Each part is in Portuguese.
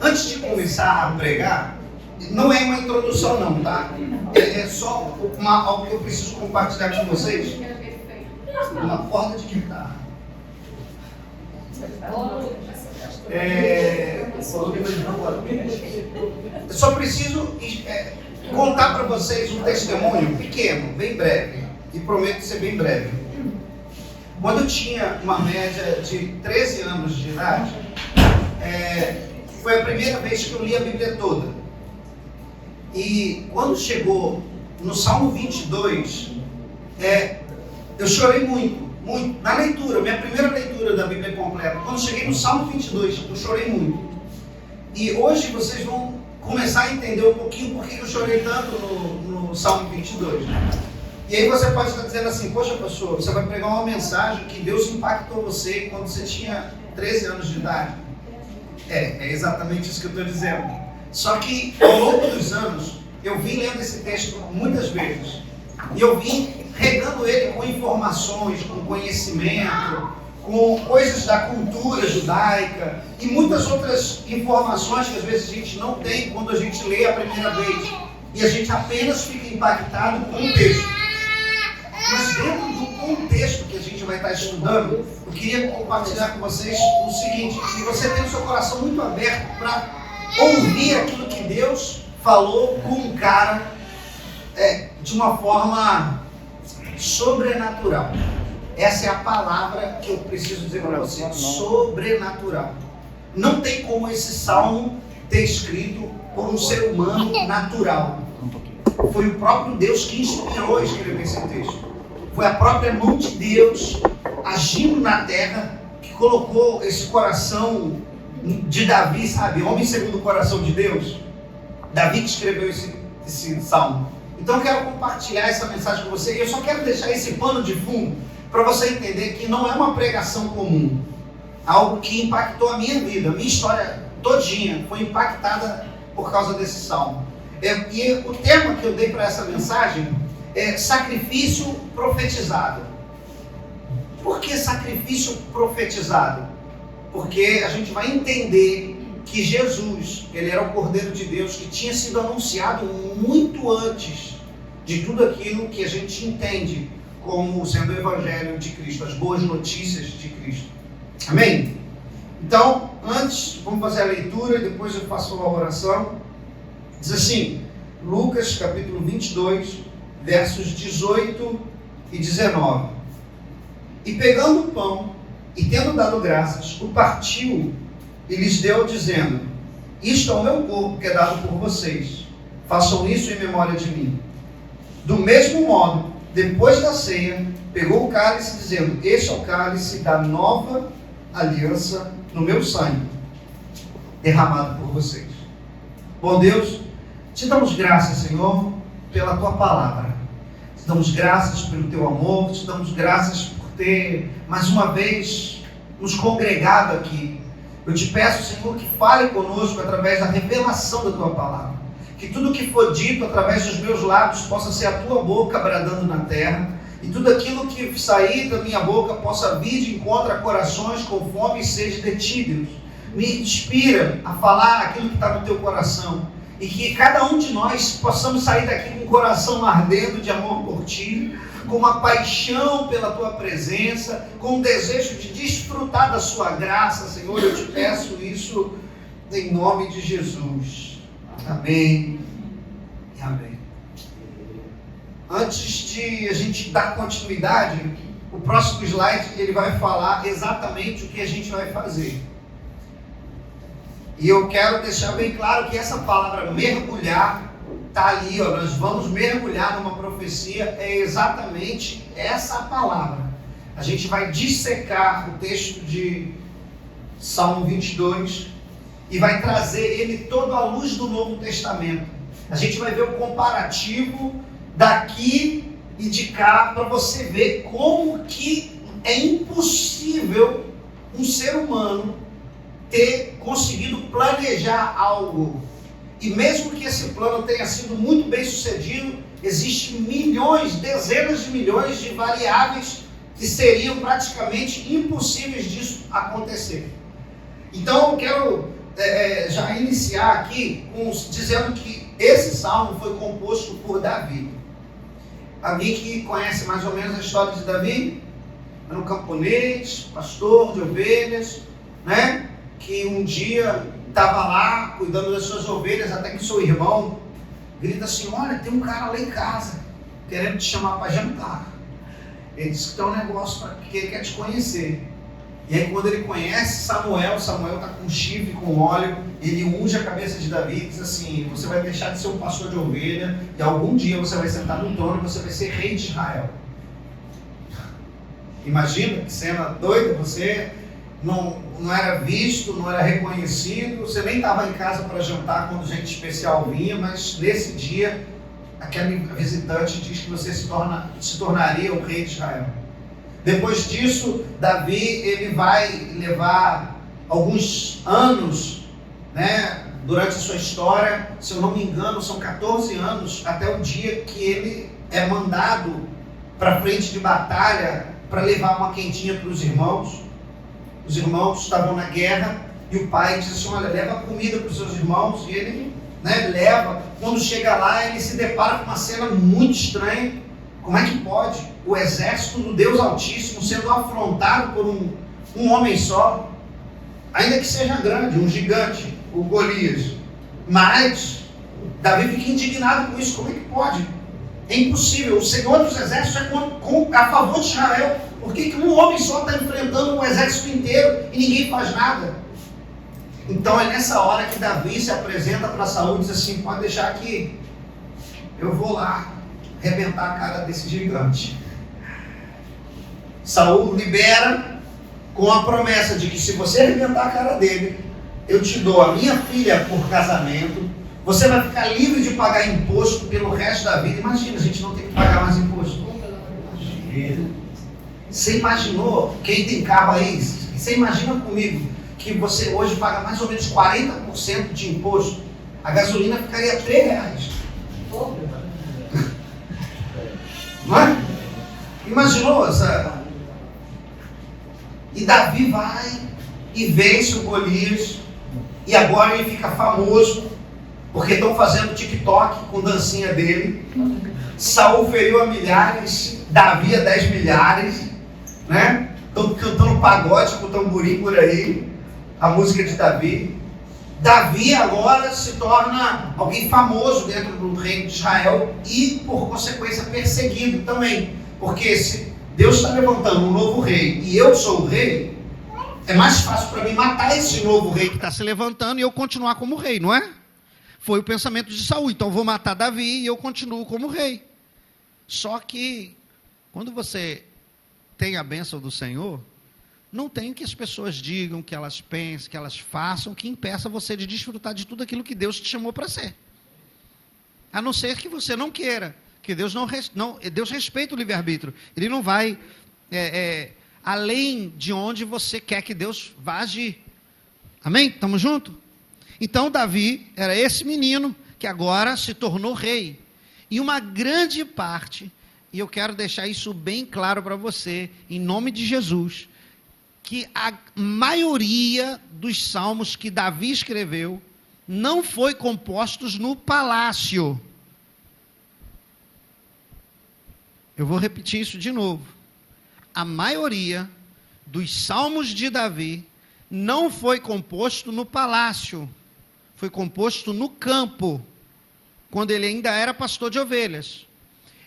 Antes de começar a pregar, não é uma introdução não, tá? É só algo que eu preciso compartilhar com vocês. Uma corda de guitarra. Eu só preciso contar para vocês um testemunho pequeno, bem breve. E prometo ser bem breve. Quando eu tinha uma média de 13 anos de idade, foi a primeira vez que eu li a Bíblia toda. E quando chegou no Salmo 22, eu chorei muito. Na leitura, minha primeira leitura da Bíblia completa. Quando cheguei no Salmo 22, eu chorei muito. E hoje vocês vão começar a entender um pouquinho por que eu chorei tanto no Salmo 22. E aí você pode estar dizendo assim, poxa pastor, você vai pregar uma mensagem que Deus impactou você quando você tinha 13 anos de idade. É exatamente isso que eu estou dizendo. Só que ao longo dos anos, eu vim lendo esse texto muitas vezes. E eu vim regando ele com informações, com conhecimento, com coisas da cultura judaica e muitas outras informações que às vezes a gente não tem quando a gente lê a primeira vez. E a gente apenas fica impactado com o texto. Mas dentro do contexto que a gente vai estar estudando, eu queria compartilhar com vocês o seguinte, que você tem o seu coração muito aberto para ouvir aquilo que Deus falou com um cara de uma forma sobrenatural. Essa é a palavra que eu preciso dizer para você, sobrenatural. Não tem como esse salmo ter escrito por um ser humano natural. Foi o próprio Deus que inspirou a escrever esse texto. Foi a própria mão de Deus agindo na terra que colocou esse coração de Davi, sabe? Homem segundo o coração de Deus. Davi que escreveu esse salmo. Então eu quero compartilhar essa mensagem com você. E eu só quero deixar esse pano de fundo para você entender que não é uma pregação comum. Algo que impactou a minha vida. A minha história todinha foi impactada por causa desse salmo. E o tema que eu dei para essa mensagem é sacrifício profetizado. Por que sacrifício profetizado? Porque a gente vai entender que Jesus, ele era o Cordeiro de Deus que tinha sido anunciado muito antes de tudo aquilo que a gente entende como sendo o Evangelho de Cristo, as boas notícias de Cristo. Amém? Então, antes, vamos fazer a leitura e depois eu faço a oração. Diz assim, Lucas capítulo 22, versos 18 e 19. E pegando o pão, e tendo dado graças, o partiu e lhes deu, dizendo, isto é o meu corpo que é dado por vocês. Façam isso em memória de mim. Do mesmo modo, depois da ceia, pegou o cálice, dizendo, este é o cálice da nova aliança no meu sangue, derramado por vocês. Bom Deus, te damos graças, Senhor, pela tua palavra. Te damos graças pelo teu amor, te damos graças por ter, mais uma vez, nos congregado aqui. Eu te peço, Senhor, que fale conosco através da revelação da tua palavra. Que tudo que for dito através dos meus lábios possa ser a tua boca bradando na terra. E tudo aquilo que sair da minha boca possa vir de encontro a corações com fome e sede de ti, Deus. Me inspira a falar aquilo que está no teu coração. E que cada um de nós possamos sair daqui com o coração ardendo de amor por ti, com uma paixão pela tua presença, com um desejo de desfrutar da sua graça, Senhor. Eu te peço isso em nome de Jesus. Amém e amém. Antes de a gente dar continuidade, o próximo slide ele vai falar exatamente o que a gente vai fazer. E eu quero deixar bem claro que essa palavra mergulhar está ali, ó, nós vamos mergulhar numa profecia, é exatamente essa palavra. A gente vai dissecar o texto de Salmo 22 e vai trazer ele todo à luz do Novo Testamento. A gente vai ver o comparativo daqui e de cá para você ver como que é impossível um ser humano ter conseguido planejar algo. E mesmo que esse plano tenha sido muito bem sucedido, existem milhões, dezenas de milhões de variáveis que seriam praticamente impossíveis disso acontecer. Então eu quero já iniciar aqui dizendo que esse salmo foi composto por Davi. Alguém que conhece mais ou menos a história de Davi? Era um camponês, pastor de ovelhas, né? Que um dia estava lá cuidando das suas ovelhas, até que seu irmão grita assim: olha, tem um cara lá em casa querendo te chamar para jantar. Ele disse que tem um negócio que ele quer te conhecer. E aí quando ele conhece Samuel está com chifre, com óleo, ele unge a cabeça de Davi e diz assim: você vai deixar de ser um pastor de ovelha e algum dia você vai sentar no trono e você vai ser rei de Israel. Imagina que cena doida, você não era visto, não era reconhecido, você nem estava em casa para jantar quando gente especial vinha, mas nesse dia aquele visitante diz que você se tornaria o rei de Israel. Depois disso, Davi ele vai levar alguns anos, né, durante a sua história, se eu não me engano, são 14 anos, até o dia que ele é mandado para frente de batalha para levar uma quentinha para os irmãos. Os irmãos estavam na guerra e o pai diz assim: olha, leva comida para os seus irmãos. E ele, né, leva. Quando chega lá, ele se depara com uma cena muito estranha. Como é que pode o exército do Deus Altíssimo sendo afrontado por um homem só? Ainda que seja grande, um gigante, o Golias. Mas Davi fica indignado com isso. Como é que pode? É impossível. O Senhor dos Exércitos é a favor de Israel. Por que um homem só está enfrentando o exército inteiro e ninguém faz nada? Então é nessa hora que Davi se apresenta para Saul e diz assim: pode deixar que eu vou lá arrebentar a cara desse gigante. Saul libera com a promessa de que se você arrebentar a cara dele, eu te dou a minha filha por casamento, você vai ficar livre de pagar imposto pelo resto da vida. Imagina, a gente não tem que pagar mais imposto. Você imaginou, quem tem carro aí, você imagina comigo que você hoje paga mais ou menos 40% de imposto, a gasolina ficaria R$3. Não é? Imaginou essa? E Davi vai e vence o Golias, e agora ele fica famoso, porque estão fazendo TikTok com dancinha dele. Saul feriu a milhares, Davi a 10 milhares, né? Estão cantando pagode com tamborim por aí, a música de Davi. Davi agora se torna alguém famoso dentro do reino de Israel e, por consequência, perseguido também. Porque se Deus está levantando um novo rei e eu sou o rei, é mais fácil para mim matar esse novo rei que está se levantando e eu continuar como rei, não é? Foi o pensamento de Saul. Então eu vou matar Davi e eu continuo como rei. Só que, quando você tem a bênção do Senhor, não tem que as pessoas digam, que elas pensem, que elas façam, que impeça você de desfrutar de tudo aquilo que Deus te chamou para ser. A não ser que você não queira, que Deus Deus respeita o livre-arbítrio. Ele não vai além de onde você quer que Deus vá agir. Amém? Estamos juntos? Então Davi era esse menino que agora se tornou rei. E uma grande parte, e eu quero deixar isso bem claro para você, em nome de Jesus, que a maioria dos salmos que Davi escreveu não foi compostos no palácio. Eu vou repetir isso de novo. A maioria dos salmos de Davi não foi composto no palácio, foi composto no campo, quando ele ainda era pastor de ovelhas.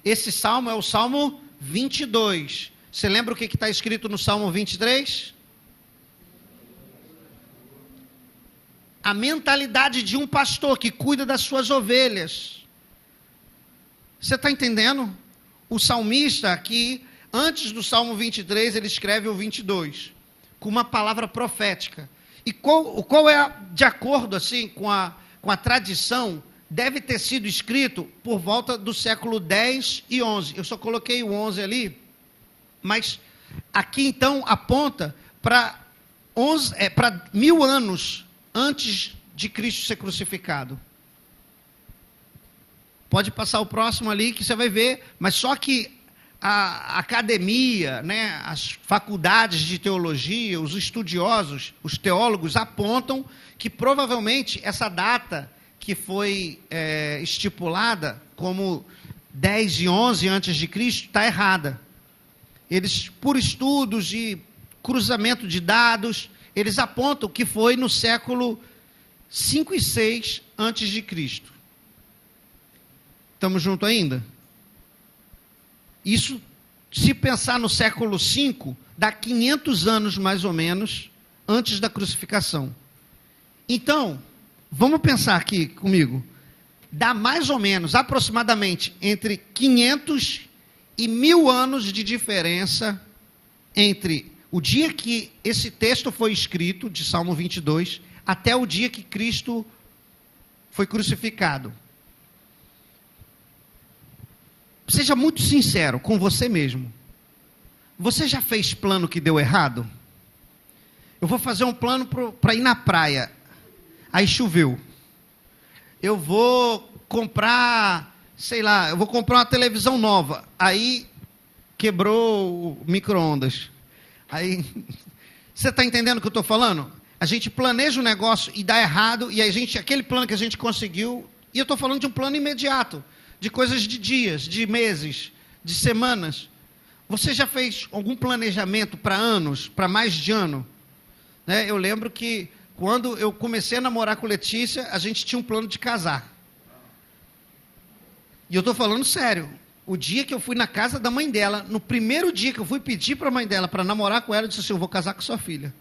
Esse salmo é o Salmo 22. Você lembra o que está escrito no Salmo 23? A mentalidade de um pastor que cuida das suas ovelhas. Você está entendendo? O salmista aqui, antes do Salmo 23, ele escreve o 22, com uma palavra profética. E qual é, de acordo assim, com a tradição, deve ter sido escrito por volta do século 10 e 11. Eu só coloquei o 11 ali, mas aqui então aponta para 1000 anos antes de Cristo ser crucificado. Pode passar o próximo ali que você vai ver, mas só que a academia, né, as faculdades de teologia, os estudiosos, os teólogos apontam que provavelmente essa data que foi estipulada como 10 e 11 antes de Cristo está errada. Eles, por estudos de cruzamento de dados, eles apontam que foi no século 5 e 6 antes de Cristo. Estamos juntos ainda? Isso, se pensar no século V, dá 500 anos mais ou menos antes da crucificação. Então, vamos pensar aqui comigo. Dá mais ou menos, aproximadamente, entre 500 e 1000 anos de diferença entre o dia que esse texto foi escrito, de Salmo 22, até o dia que Cristo foi crucificado. Seja muito sincero com você mesmo. Você já fez plano que deu errado? Eu vou fazer um plano para ir na praia. Aí choveu. Eu vou comprar, sei lá, eu vou comprar uma televisão nova. Aí quebrou o micro-ondas. Aí, você está entendendo o que eu estou falando? A gente planeja um negócio e dá errado, e aquele plano que a gente conseguiu, e eu estou falando de um plano imediato, de coisas de dias, de meses, de semanas. Você já fez algum planejamento para anos, para mais de ano? Né? Eu lembro que quando eu comecei a namorar com Letícia, a gente tinha um plano de casar. E eu estou falando sério. O dia que eu fui na casa da mãe dela, no primeiro dia que eu fui pedir para a mãe dela para namorar com ela, eu disse assim, eu vou casar com sua filha.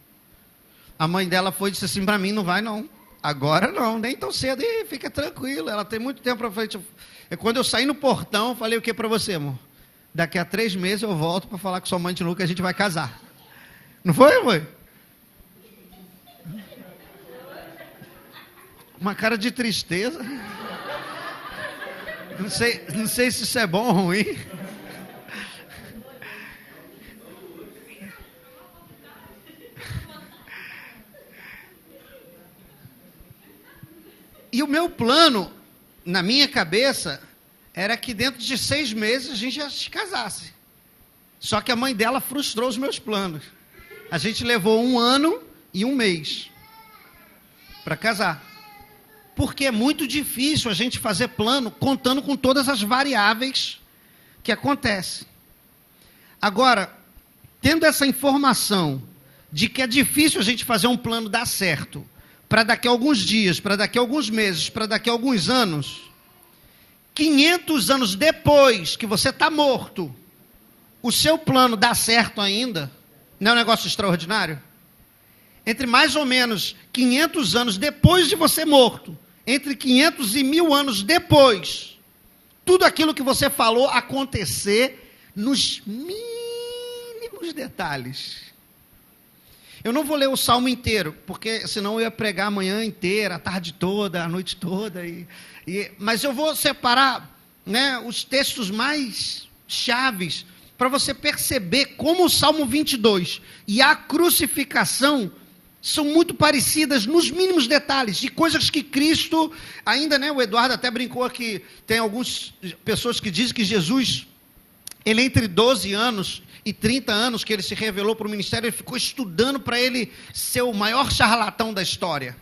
A mãe dela foi e disse assim, para mim não vai não. Agora não, nem tão cedo. E fica tranquilo, ela tem muito tempo para frente. Quando eu saí no portão, eu falei o que para você, amor? Daqui a 3 meses eu volto para falar com sua mãe de novo que a gente vai casar. Não foi, mãe? Uma cara de tristeza. Não sei se isso é bom ou ruim. E o meu plano, na minha cabeça, era que dentro de 6 meses a gente já se casasse. Só que a mãe dela frustrou os meus planos. A gente levou 1 ano e 1 mês para casar. Porque é muito difícil a gente fazer plano contando com todas as variáveis que acontecem. Agora, tendo essa informação de que é difícil a gente fazer um plano dar certo, para daqui a alguns dias, para daqui a alguns meses, para daqui a alguns anos, 500 anos depois que você está morto, o seu plano dá certo ainda, não é um negócio extraordinário? Entre mais ou menos 500 anos depois de você morto, entre 500 e 1000 anos depois, tudo aquilo que você falou acontecer nos mínimos detalhes. Eu não vou ler o Salmo inteiro, porque senão eu ia pregar a manhã inteira, a tarde toda, a noite toda. Mas eu vou separar, né, os textos mais chaves para você perceber como o Salmo 22 e a crucificação são muito parecidas nos mínimos detalhes, de coisas que Cristo, ainda, né, o Eduardo até brincou que tem algumas pessoas que dizem que Jesus, ele entre 12 anos e 30 anos que ele se revelou para o ministério, ele ficou estudando para ele ser o maior charlatão da história.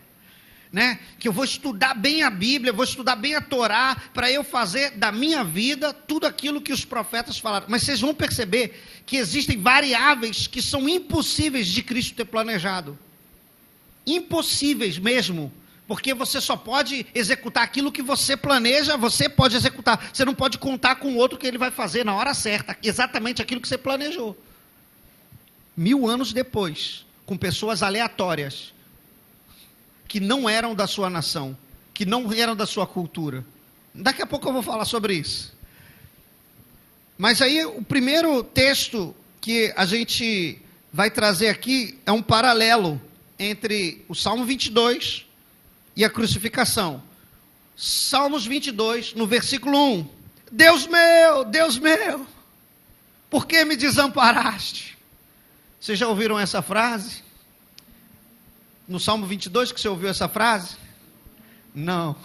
Né? Que eu vou estudar bem a Bíblia, vou estudar bem a Torá, para eu fazer da minha vida tudo aquilo que os profetas falaram. Mas vocês vão perceber que existem variáveis que são impossíveis de Cristo ter planejado. Impossíveis mesmo, porque você só pode executar aquilo que você planeja, você pode executar, você não pode contar com o outro que ele vai fazer na hora certa, exatamente aquilo que você planejou. 1000 anos depois, com pessoas aleatórias, que não eram da sua nação, que não eram da sua cultura. Daqui a pouco eu vou falar sobre isso. Mas aí o primeiro texto que a gente vai trazer aqui é um paralelo entre o Salmo 22 e a crucificação. Salmos 22, no versículo 1. Deus meu, por que me desamparaste? Vocês já ouviram essa frase? No Salmo 22 que você ouviu essa frase? Não.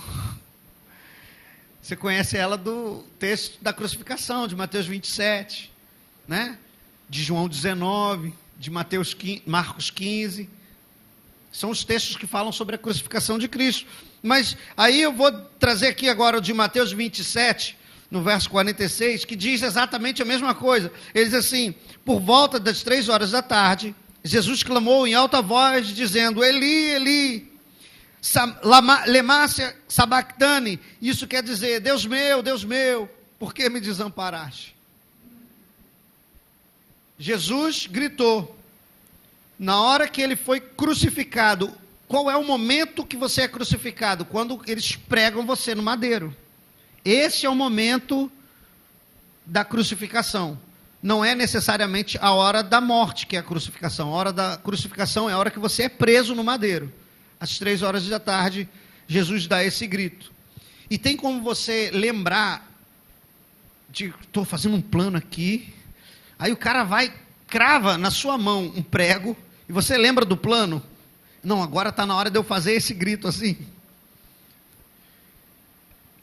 Você conhece ela do texto da crucificação, de Mateus 27. né? De João 19, de Marcos 15. São os textos que falam sobre a crucificação de Cristo. Mas aí eu vou trazer aqui agora o de Mateus 27, no verso 46, que diz exatamente a mesma coisa. Ele diz assim: por volta das 3 horas da tarde, Jesus clamou em alta voz, dizendo: Eli, Eli, lema sabachthani. Isso quer dizer: Deus meu, por que me desamparaste? Jesus gritou. Na hora que ele foi crucificado, qual é o momento que você é crucificado? Quando eles pregam você no madeiro. Esse é o momento da crucificação. Não é necessariamente a hora da morte que é a crucificação. A hora da crucificação é a hora que você é preso no madeiro. Às 3 horas da tarde, Jesus dá esse grito. E tem como você lembrar de, estou fazendo um plano aqui, aí o cara vai, crava na sua mão um prego, e você lembra do plano? Não, agora está na hora de eu fazer esse grito assim.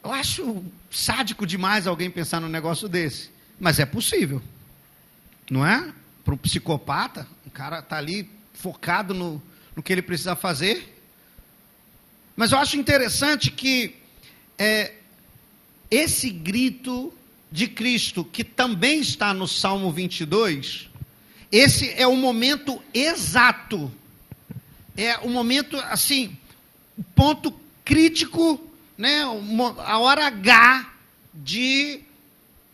Eu acho sádico demais alguém pensar num negócio desse. Mas é possível. Não é? Para um psicopata, o cara está ali focado no que ele precisa fazer. Mas eu acho interessante que esse grito de Cristo, que também está no Salmo 22, esse é o momento exato. É o momento, assim, o ponto crítico, né, a hora H de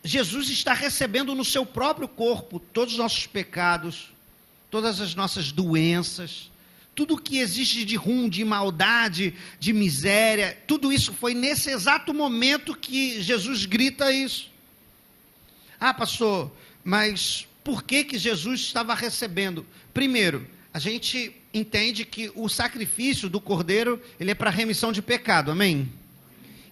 Jesus estar recebendo no seu próprio corpo todos os nossos pecados, todas as nossas doenças, tudo que existe de ruim, de maldade, de miséria, tudo isso foi nesse exato momento que Jesus grita isso. Ah, pastor, mas por que Jesus estava recebendo? Primeiro, a gente entende que o sacrifício do cordeiro, ele é para remissão de pecado, amém?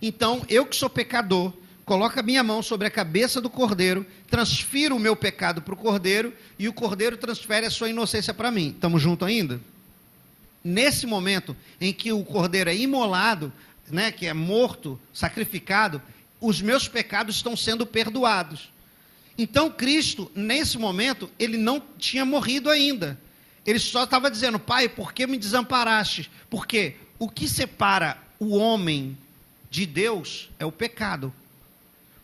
Então, eu que sou pecador, coloco a minha mão sobre a cabeça do cordeiro, transfiro o meu pecado para o cordeiro, e o cordeiro transfere a sua inocência para mim. Estamos juntos ainda? Nesse momento em que o cordeiro é imolado, né, que é morto, sacrificado, os meus pecados estão sendo perdoados. Então, Cristo, nesse momento, ele não tinha morrido ainda. Ele só estava dizendo: Pai, por que me desamparaste? Porque o que separa o homem de Deus é o pecado.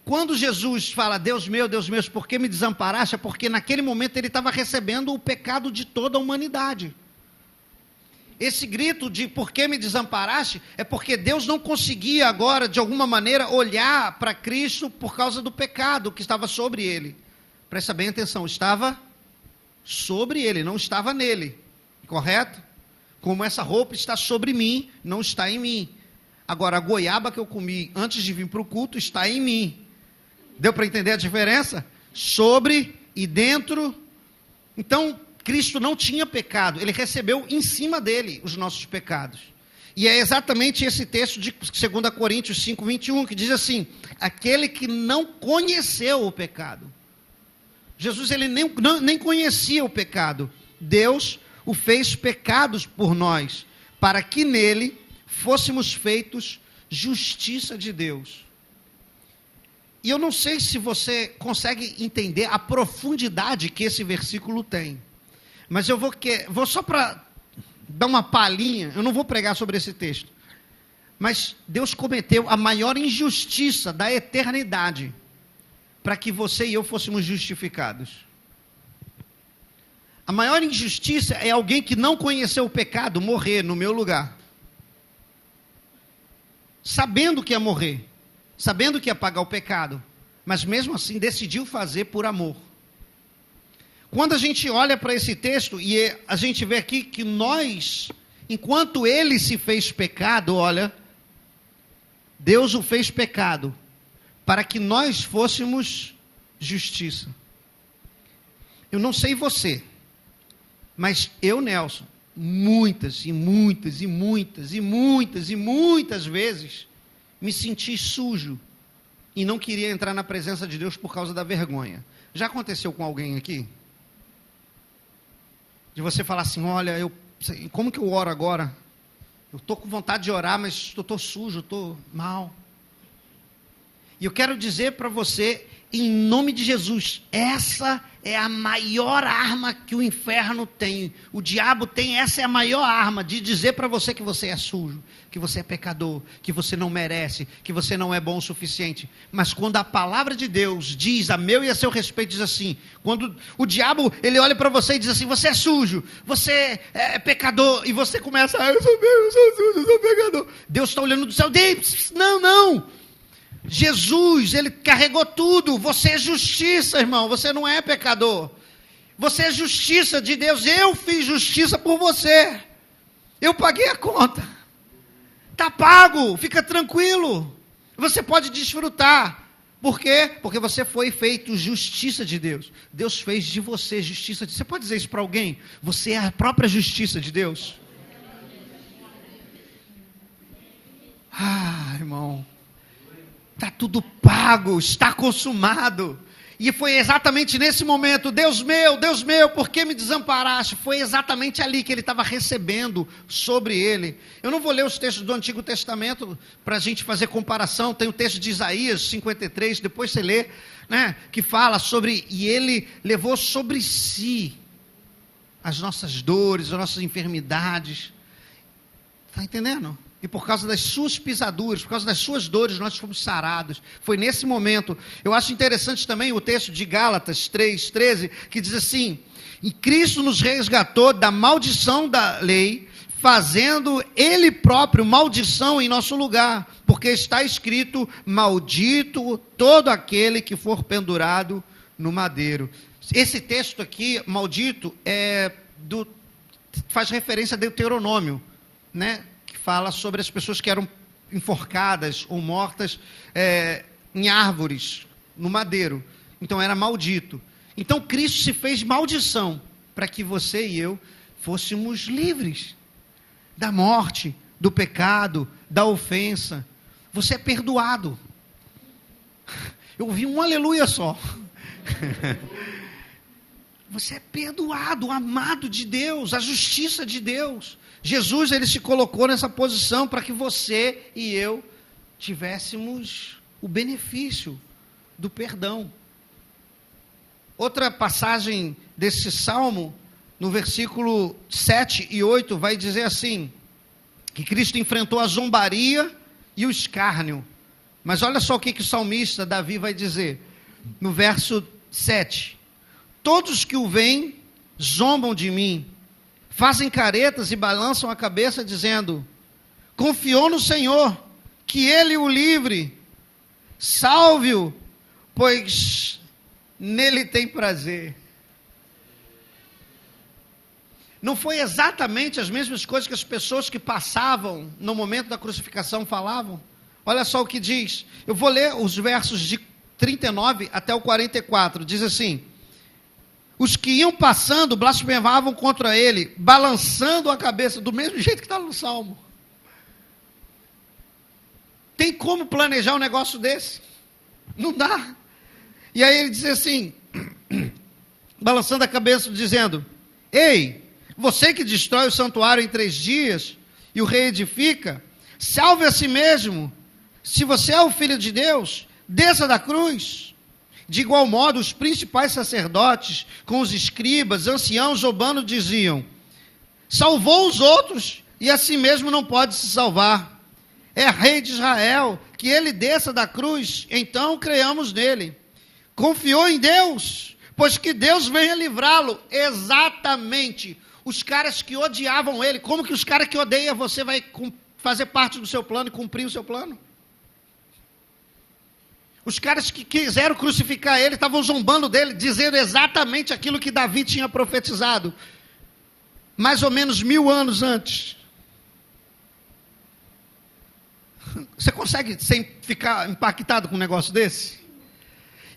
Quando Jesus fala: Deus meu, por que me desamparaste? É porque naquele momento ele estava recebendo o pecado de toda a humanidade. Esse grito de por que me desamparaste é porque Deus não conseguia agora, de alguma maneira, olhar para Cristo por causa do pecado que estava sobre ele. Presta bem atenção, estava sobre ele, não estava nele, correto? Como essa roupa está sobre mim, não está em mim. Agora, a goiaba que eu comi antes de vir para o culto está em mim. Deu para entender a diferença? Sobre e dentro. Então, Cristo não tinha pecado, ele recebeu em cima dele os nossos pecados. E é exatamente esse texto de 2 Coríntios 5, 21, que diz assim: aquele que não conheceu o pecado. Jesus, ele nem conhecia o pecado. Deus o fez pecados por nós, para que nele fôssemos feitos justiça de Deus. E eu não sei se você consegue entender a profundidade que esse versículo tem. Mas eu vou só para dar uma palhinha, eu não vou pregar sobre esse texto. Mas Deus cometeu a maior injustiça da eternidade para que você e eu fôssemos justificados. A maior injustiça é alguém que não conheceu o pecado morrer no meu lugar. Sabendo que ia morrer, sabendo que ia pagar o pecado, mas mesmo assim decidiu fazer por amor. Quando a gente olha para esse texto e a gente vê aqui que nós, enquanto ele se fez pecado, olha, Deus o fez pecado para que nós fôssemos justiça. Eu não sei você, mas eu, Nelson, muitas vezes me senti sujo e não queria entrar na presença de Deus por causa da vergonha. Já aconteceu com alguém aqui? De você falar assim: olha, como que eu oro agora? Eu estou com vontade de orar, mas estou sujo, estou mal. E eu quero dizer para você, em nome de Jesus, essa é a maior arma que o inferno tem. O diabo tem, essa é a maior arma de dizer para você que você é sujo, que você é pecador, que você não merece, que você não é bom o suficiente. Mas quando a palavra de Deus diz a meu e a seu respeito, diz assim, quando o diabo, ele olha para você e diz assim, você é sujo, você é pecador, e você começa, eu sou sujo, eu sou pecador. Deus está olhando do céu, não. Jesus, ele carregou tudo. Você é justiça, irmão. Você não é pecador. Você é justiça de Deus. Eu fiz justiça por você. Eu paguei a conta. Está pago. Fica tranquilo. Você pode desfrutar. Por quê? Porque você foi feito justiça de Deus. Deus fez de você justiça de Deus. Você pode dizer isso para alguém? Você é a própria justiça de Deus. Irmão. Está tudo pago, está consumado. E foi exatamente nesse momento, Deus meu, por que me desamparaste? Foi exatamente ali que ele estava recebendo sobre ele. Eu não vou ler os textos do Antigo Testamento para a gente fazer comparação. Tem o texto de Isaías 53, depois você lê, né, que fala sobre, e ele levou sobre si as nossas dores, as nossas enfermidades. Está entendendo? E por causa das suas pisaduras, por causa das suas dores, nós fomos sarados. Foi nesse momento. Eu acho interessante também o texto de Gálatas 3:13, que diz assim, e Cristo nos resgatou da maldição da lei, fazendo Ele próprio maldição em nosso lugar, porque está escrito, maldito todo aquele que for pendurado no madeiro. Esse texto aqui, maldito, faz referência a Deuteronômio, né? Fala sobre as pessoas que eram enforcadas ou mortas em árvores, no madeiro. Então era maldito. Então Cristo se fez maldição para que você e eu fôssemos livres da morte, do pecado, da ofensa. Você é perdoado. Eu ouvi um aleluia só. Você é perdoado, amado de Deus, a justiça de Deus. Jesus, ele se colocou nessa posição para que você e eu tivéssemos o benefício do perdão. Outra passagem desse salmo, no versículo 7 e 8, vai dizer assim, que Cristo enfrentou a zombaria e o escárnio. Mas olha só o que o salmista Davi vai dizer, no verso 7. Todos que o veem zombam de mim, fazem caretas e balançam a cabeça, dizendo, confiou no Senhor, que Ele o livre, salve-o, pois nele tem prazer. Não foi exatamente as mesmas coisas que as pessoas que passavam no momento da crucificação falavam? Olha só o que diz. Eu vou ler os versos de 39 até o 44. Diz assim, os que iam passando blasfemavam contra ele, balançando a cabeça, do mesmo jeito que está no Salmo. Tem como planejar um negócio desse? Não dá. E aí ele diz assim, balançando a cabeça, dizendo, ei, você que destrói o santuário em 3 dias e o reedifica, salve a si mesmo. Se você é o Filho de Deus, desça da cruz. De igual modo, os principais sacerdotes, com os escribas, anciãos, zombando, diziam, salvou os outros e a si mesmo não pode se salvar. É rei de Israel, que ele desça da cruz, então creiamos nele. Confiou em Deus, pois que Deus venha livrá-lo. Exatamente. Os caras que odiavam ele, como que os caras que odeiam você vai fazer parte do seu plano e cumprir o seu plano? Os caras que quiseram crucificar ele, estavam zombando dele, dizendo exatamente aquilo que Davi tinha profetizado, mais ou menos 1000 anos antes. Você consegue ficar impactado com um negócio desse?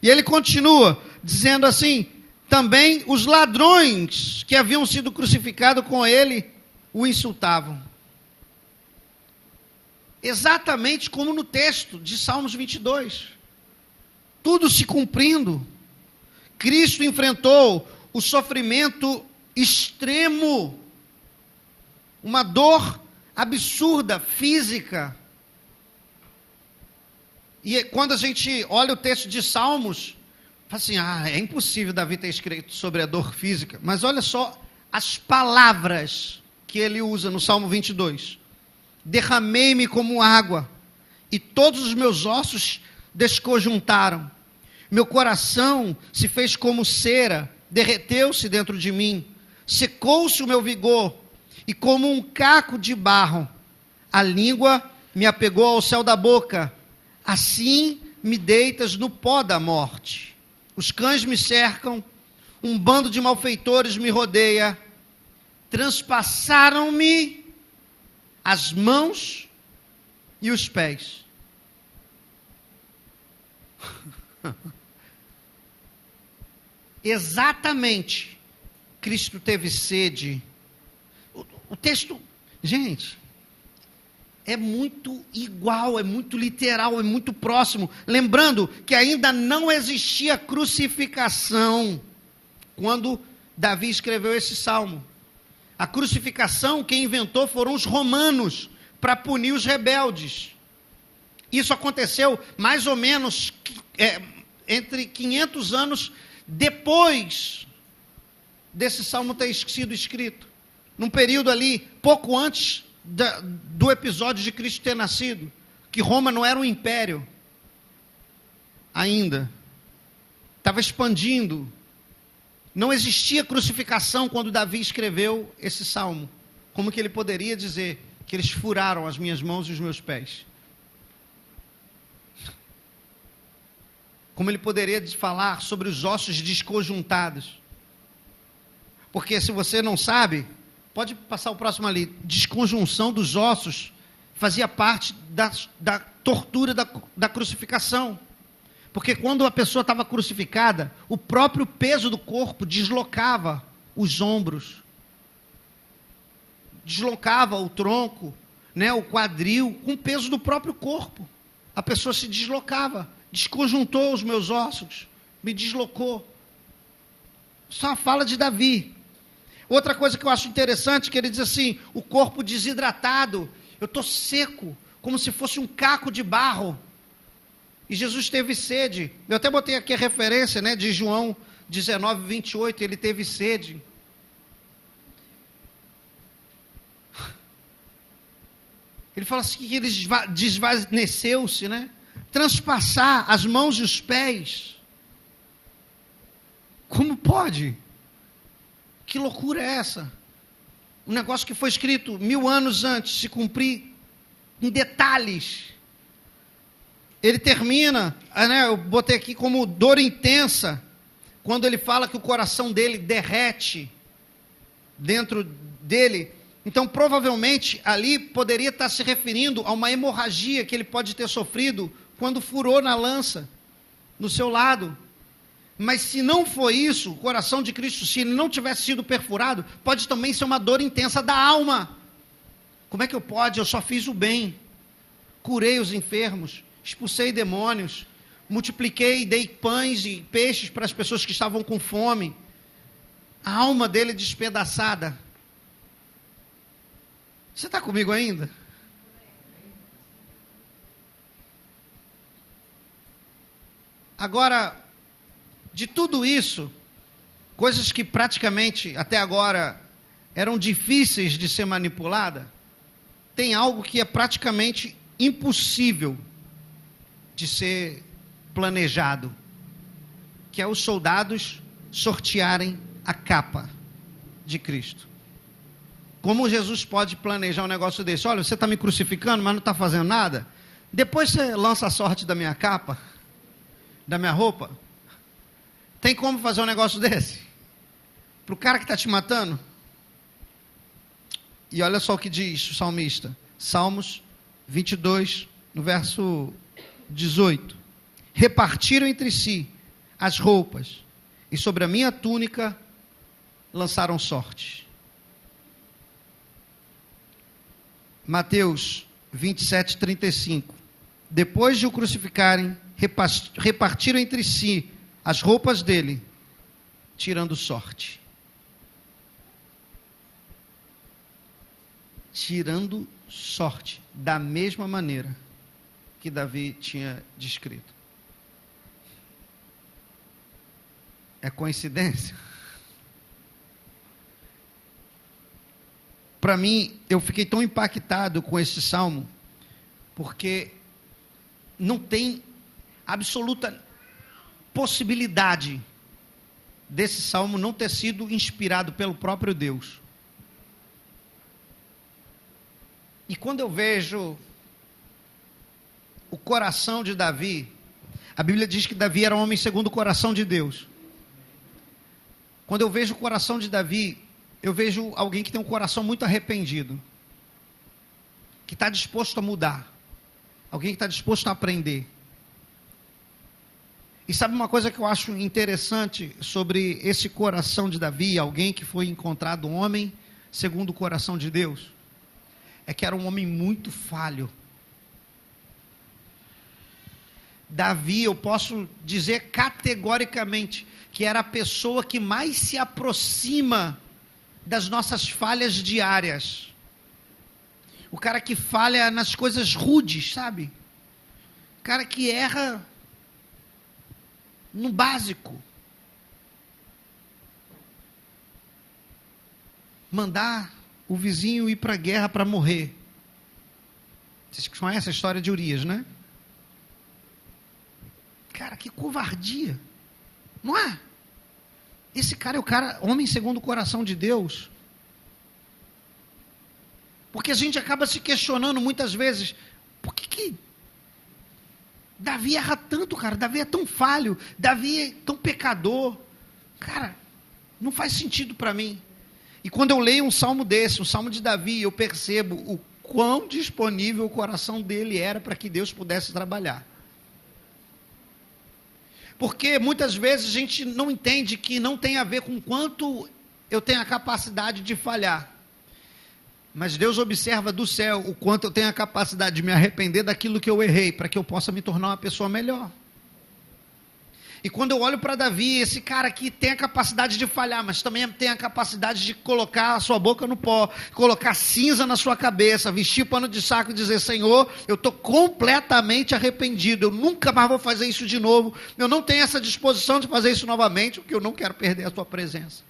E ele continua, dizendo assim, também os ladrões que haviam sido crucificados com ele, o insultavam. Exatamente como no texto de Salmos 22. Tudo se cumprindo. Cristo enfrentou o sofrimento extremo, uma dor absurda, física. E quando a gente olha o texto de Salmos, fala assim, é impossível Davi ter escrito sobre a dor física. Mas olha só as palavras que ele usa no Salmo 22. Derramei-me como água, e todos os meus ossos desconjuntaram. Meu coração se fez como cera, derreteu-se dentro de mim. Secou-se o meu vigor, e como um caco de barro, a língua me apegou ao céu da boca. Assim me deitas no pó da morte. Os cães me cercam, um bando de malfeitores me rodeia. Transpassaram-me as mãos e os pés. Exatamente, Cristo teve sede. O texto, gente, é muito igual, é muito literal, é muito próximo. Lembrando que ainda não existia crucificação quando Davi escreveu esse salmo. A crucificação, quem inventou foram os romanos, para punir os rebeldes. Isso aconteceu mais ou menos entre 500 anos depois desse salmo ter sido escrito. Num período ali, pouco antes do episódio de Cristo ter nascido, que Roma não era um império ainda, estava expandindo. Não existia crucificação quando Davi escreveu esse salmo. Como que ele poderia dizer que eles furaram as minhas mãos e os meus pés? Como ele poderia falar sobre os ossos desconjuntados? Porque se você não sabe, pode passar o próximo ali. Desconjunção dos ossos fazia parte da tortura da crucificação. Porque quando a pessoa estava crucificada, o próprio peso do corpo deslocava os ombros, deslocava o tronco, né, o quadril, com o peso do próprio corpo. A pessoa se deslocava, desconjuntou os meus ossos, me deslocou. Isso é uma fala de Davi. Outra coisa que eu acho interessante, que ele diz assim, o corpo desidratado, eu estou seco, como se fosse um caco de barro. E Jesus teve sede. Eu até botei aqui a referência, né, de João 19, 28, ele teve sede. Ele fala assim que ele desvaneceu-se, né? Transpassar as mãos e os pés. Como pode? Que loucura é essa? Um negócio que foi escrito 1000 anos antes, se cumprir em detalhes. Ele termina, né, eu botei aqui como dor intensa, quando ele fala que o coração dele derrete dentro dele. Então, provavelmente, ali poderia estar se referindo a uma hemorragia que ele pode ter sofrido quando furou na lança, no seu lado. Mas se não foi isso, o coração de Cristo, se ele não tivesse sido perfurado, pode também ser uma dor intensa da alma. Como é que eu posso? Eu só fiz o bem, curei os enfermos, expulsei demônios, multipliquei, dei pães e peixes para as pessoas que estavam com fome. A alma dele despedaçada. Você está comigo ainda? Agora, de tudo isso, coisas que praticamente até agora eram difíceis de ser manipulada, tem algo que é praticamente impossível de ser planejado, que é os soldados sortearem a capa de Cristo. Como Jesus pode planejar um negócio desse? Olha, você está me crucificando, mas não está fazendo nada. Depois você lança a sorte da minha capa, da minha roupa. Tem como fazer um negócio desse? Para o cara que está te matando? E olha só o que diz o salmista. Salmos 22, no verso 18. Repartiram entre si as roupas, e sobre a minha túnica lançaram sorte. Mateus 27, 35. Depois de o crucificarem, repartiram entre si as roupas dele, tirando sorte. Tirando sorte, da mesma maneira que Davi tinha descrito. É coincidência? Para mim, eu fiquei tão impactado com esse salmo, porque não tem absoluta possibilidade desse salmo não ter sido inspirado pelo próprio Deus. E quando eu vejo o coração de Davi, a Bíblia diz que Davi era um homem segundo o coração de Deus. Quando eu vejo o coração de Davi, eu vejo alguém que tem um coração muito arrependido, que está disposto a mudar, alguém que está disposto a aprender. E sabe uma coisa que eu acho interessante sobre esse coração de Davi, alguém que foi encontrado um homem segundo o coração de Deus? É que era um homem muito falho. Davi, eu posso dizer categoricamente, que era a pessoa que mais se aproxima das nossas falhas diárias. O cara que falha nas coisas rudes, sabe? O cara que erra no básico. Mandar o vizinho ir para a guerra para morrer. Vocês conhecem a história de Urias, né? Cara, que covardia. Não é? Esse cara é o cara, homem segundo o coração de Deus. Porque a gente acaba se questionando muitas vezes, por que Davi erra tanto, cara? Davi é tão falho, Davi é tão pecador. Cara, não faz sentido para mim. E quando eu leio um salmo desse, um salmo de Davi, eu percebo o quão disponível o coração dele era para que Deus pudesse trabalhar. Porque muitas vezes a gente não entende que não tem a ver com quanto eu tenho a capacidade de falhar. Mas Deus observa do céu o quanto eu tenho a capacidade de me arrepender daquilo que eu errei, para que eu possa me tornar uma pessoa melhor. E quando eu olho para Davi, esse cara que tem a capacidade de falhar, mas também tem a capacidade de colocar a sua boca no pó, colocar cinza na sua cabeça, vestir pano de saco e dizer: Senhor, eu estou completamente arrependido, eu nunca mais vou fazer isso de novo, eu não tenho essa disposição de fazer isso novamente, porque eu não quero perder a tua presença.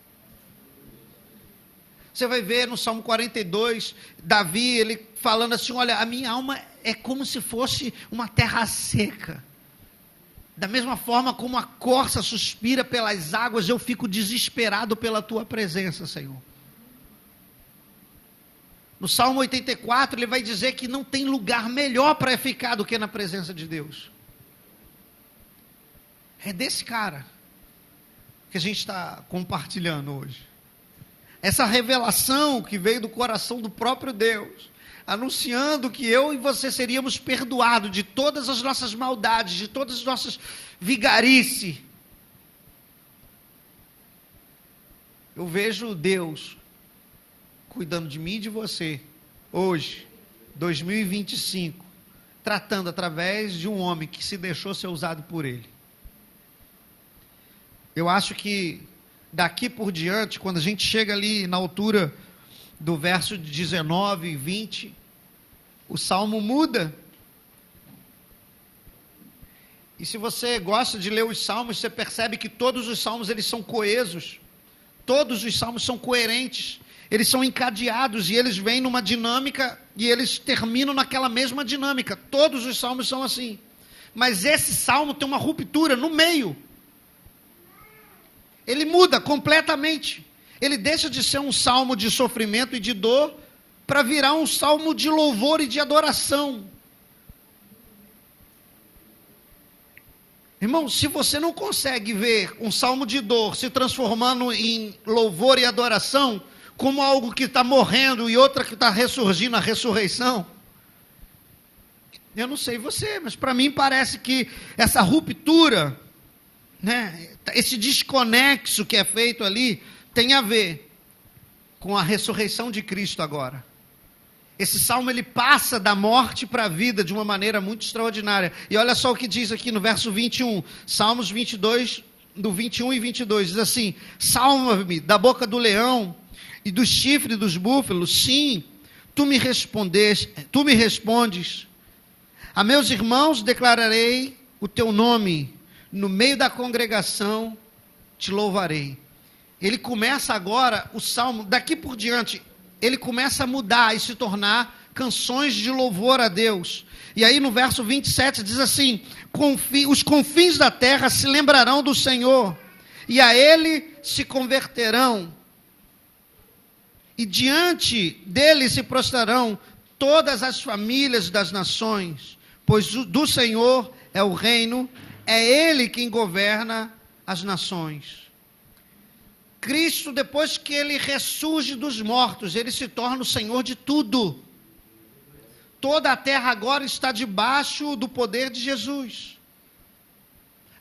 Você vai ver no Salmo 42, Davi, ele falando assim: olha, a minha alma é como se fosse uma terra seca. Da mesma forma como a corça suspira pelas águas, eu fico desesperado pela tua presença, Senhor. No Salmo 84, ele vai dizer que não tem lugar melhor para ficar do que na presença de Deus. É desse cara que a gente está compartilhando hoje. Essa revelação que veio do coração do próprio Deus, anunciando que eu e você seríamos perdoados de todas as nossas maldades, de todas as nossas vigarices. Eu vejo Deus cuidando de mim e de você, hoje, 2025, tratando através de um homem que se deixou ser usado por Ele. Eu acho que daqui por diante, quando a gente chega ali na altura do verso 19 e 20, o salmo muda. E se você gosta de ler os salmos, você percebe que todos os salmos eles são coesos, todos os salmos são coerentes, eles são encadeados e eles vêm numa dinâmica e eles terminam naquela mesma dinâmica. Todos os salmos são assim. Mas esse salmo tem uma ruptura no meio. Ele muda completamente. Ele deixa de ser um salmo de sofrimento e de dor para virar um salmo de louvor e de adoração. Irmão, se você não consegue ver um salmo de dor se transformando em louvor e adoração, como algo que está morrendo e outra que está ressurgindo, a ressurreição, eu não sei você, mas para mim parece que essa ruptura, né, esse desconexo que é feito ali, tem a ver com a ressurreição de Cristo agora. Esse salmo ele passa da morte para a vida de uma maneira muito extraordinária. E olha só o que diz aqui no verso 21, Salmos 22, do 21 e 22, diz assim: salva-me da boca do leão e do chifre dos búfalos, sim, tu me respondes, A meus irmãos declararei o teu nome, no meio da congregação te louvarei. Ele começa agora, o salmo, daqui por diante, ele começa a mudar e se tornar canções de louvor a Deus. E aí no verso 27 diz assim: os confins da terra se lembrarão do Senhor, e a ele se converterão, e diante dele se prostrarão todas as famílias das nações, pois do Senhor é o reino, é ele quem governa as nações. Cristo, depois que ele ressurge dos mortos, ele se torna o Senhor de tudo. Toda a terra agora está debaixo do poder de Jesus.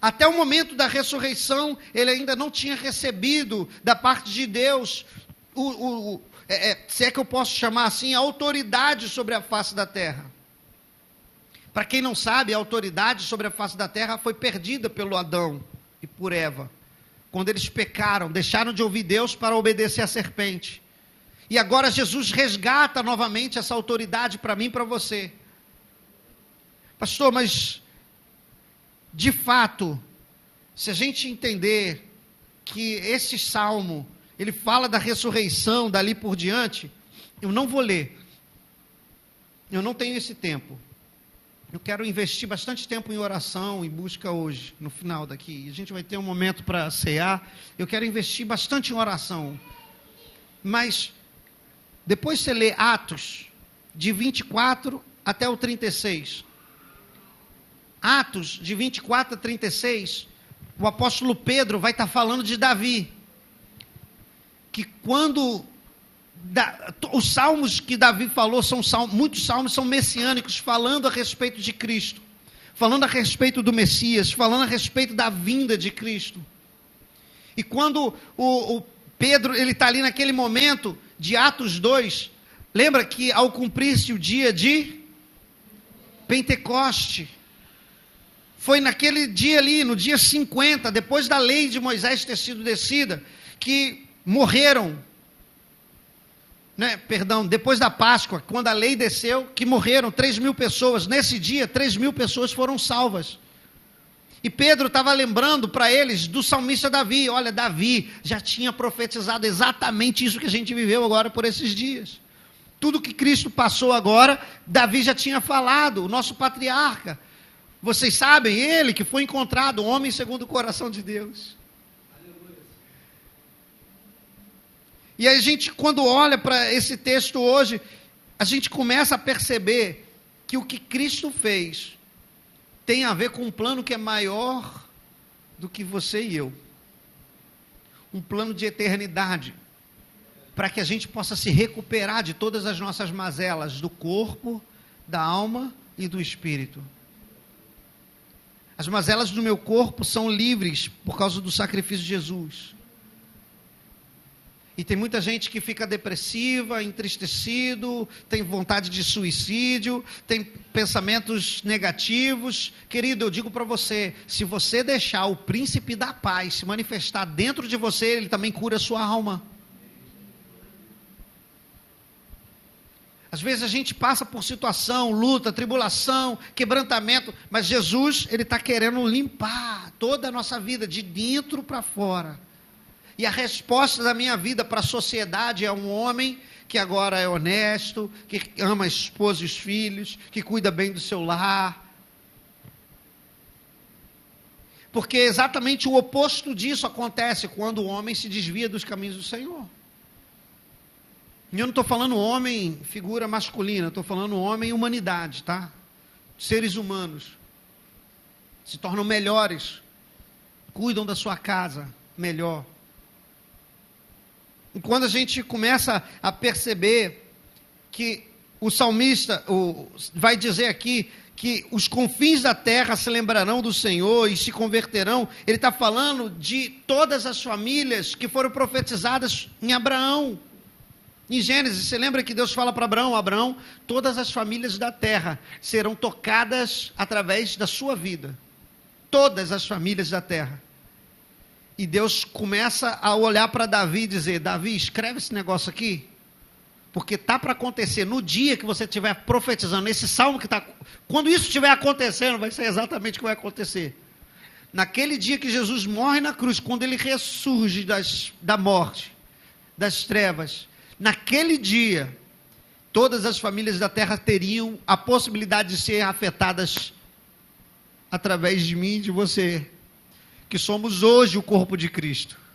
Até o momento da ressurreição, ele ainda não tinha recebido da parte de Deus, se é que eu posso chamar assim, a autoridade sobre a face da terra. Para quem não sabe, a autoridade sobre a face da terra foi perdida pelo Adão e por Eva, quando eles pecaram, deixaram de ouvir Deus para obedecer à serpente. E agora Jesus resgata novamente essa autoridade para mim e para você. Pastor, mas de fato, se a gente entender que esse salmo, ele fala da ressurreição dali por diante, eu não vou ler. Eu não tenho esse tempo. Eu quero investir bastante tempo em oração, em busca hoje, no final daqui. A gente vai ter um momento para cear. Eu quero investir bastante em oração. Mas, depois você lê Atos, de 24 até o 36. Atos, de 24 a 36, o apóstolo Pedro vai estar falando de Davi. Que quando... os salmos que Davi falou, muitos salmos são messiânicos, falando a respeito de Cristo, falando a respeito do Messias, falando a respeito da vinda de Cristo. E quando o Pedro, ele está ali naquele momento de Atos 2, lembra que ao cumprir-se o dia de Pentecoste, foi naquele dia ali, no dia 50, depois da lei de Moisés ter sido descida, que morreram, depois da Páscoa, quando a lei desceu, que morreram 3.000 pessoas. Nesse dia, 3.000 pessoas foram salvas. E Pedro estava lembrando para eles do salmista Davi. Olha, Davi já tinha profetizado exatamente isso que a gente viveu agora por esses dias. Tudo que Cristo passou agora, Davi já tinha falado, o nosso patriarca. Vocês sabem, ele que foi encontrado, homem segundo o coração de Deus. E a gente, quando olha para esse texto hoje, a gente começa a perceber que o que Cristo fez tem a ver com um plano que é maior do que você e eu. Um plano de eternidade, para que a gente possa se recuperar de todas as nossas mazelas, do corpo, da alma e do espírito. As mazelas do meu corpo são livres por causa do sacrifício de Jesus. E tem muita gente que fica depressiva, entristecido, tem vontade de suicídio, tem pensamentos negativos. Querido, eu digo para você, se você deixar o príncipe da paz se manifestar dentro de você, ele também cura a sua alma. Às vezes a gente passa por situação, luta, tribulação, quebrantamento, mas Jesus, ele está querendo limpar toda a nossa vida, de dentro para fora. E a resposta da minha vida para a sociedade é um homem que agora é honesto, que ama a esposa e os filhos, que cuida bem do seu lar. Porque exatamente o oposto disso acontece quando o homem se desvia dos caminhos do Senhor. E eu não estou falando homem, figura masculina, estou falando homem, humanidade, tá? Seres humanos. Se tornam melhores, cuidam da sua casa melhor. E quando a gente começa a perceber que o salmista vai dizer aqui que os confins da terra se lembrarão do Senhor e se converterão, ele está falando de todas as famílias que foram profetizadas em Abraão. Em Gênesis, você lembra que Deus fala para Abraão: Abraão, todas as famílias da terra serão tocadas através da sua vida. Todas as famílias da terra. E Deus começa a olhar para Davi e dizer: Davi, escreve esse negócio aqui, Porque está para acontecer no dia que você estiver profetizando, nesse salmo que está... Quando isso estiver acontecendo, vai ser exatamente o que vai acontecer. Naquele dia que Jesus morre na cruz, quando ele ressurge da morte, das trevas, naquele dia, todas as famílias da terra teriam a possibilidade de ser afetadas através de mim e de você, que somos hoje o corpo de Cristo.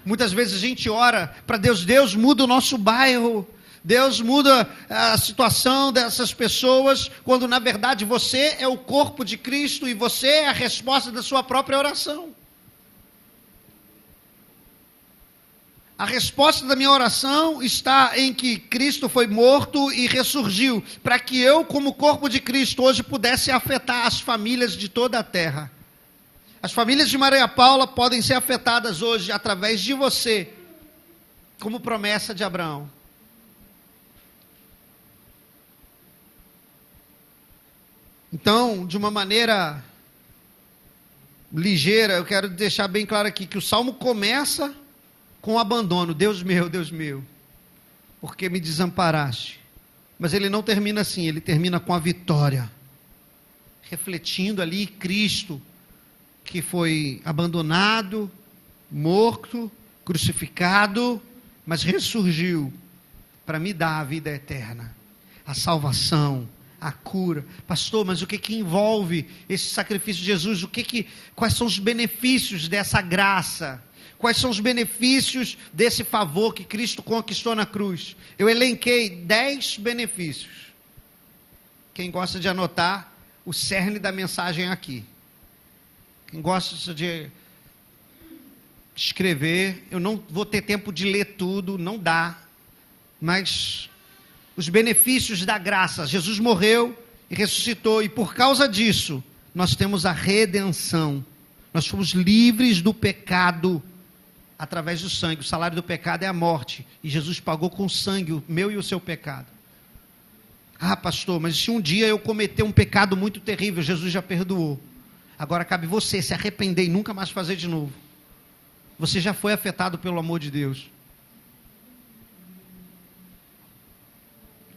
Muitas vezes a gente ora para Deus, Deus muda o nosso bairro, Deus muda a situação dessas pessoas, quando na verdade você é o corpo de Cristo e você é a resposta da sua própria oração. A resposta da minha oração está em que Cristo foi morto e ressurgiu, para que eu, como corpo de Cristo, hoje pudesse afetar as famílias de toda a terra. As famílias de Maria Paula podem ser afetadas hoje através de você, como promessa de Abraão. Então, de uma maneira ligeira, eu quero deixar bem claro aqui que o salmo começa com o abandono. Deus meu, por que me desamparaste? Mas ele não termina assim, ele termina com a vitória, refletindo ali Cristo, que foi abandonado, morto, crucificado, mas ressurgiu para me dar a vida eterna, a salvação, a cura. Pastor, mas o que envolve esse sacrifício de Jesus? Quais são os benefícios dessa graça? Quais são os benefícios desse favor que Cristo conquistou na cruz? Eu elenquei 10 benefícios. Quem gosta de anotar, o cerne da mensagem é aqui. Quem gosta de escrever, eu não vou ter tempo de ler tudo, não dá, mas os benefícios da graça, Jesus morreu e ressuscitou, e por causa disso, nós temos a redenção, nós fomos livres do pecado, através do sangue. O salário do pecado é a morte, e Jesus pagou com sangue o meu e o seu pecado. Ah, pastor, mas se um dia eu cometer um pecado muito terrível, Jesus já perdoou. Agora cabe você se arrepender e nunca mais fazer de novo. Você já foi afetado pelo amor de Deus.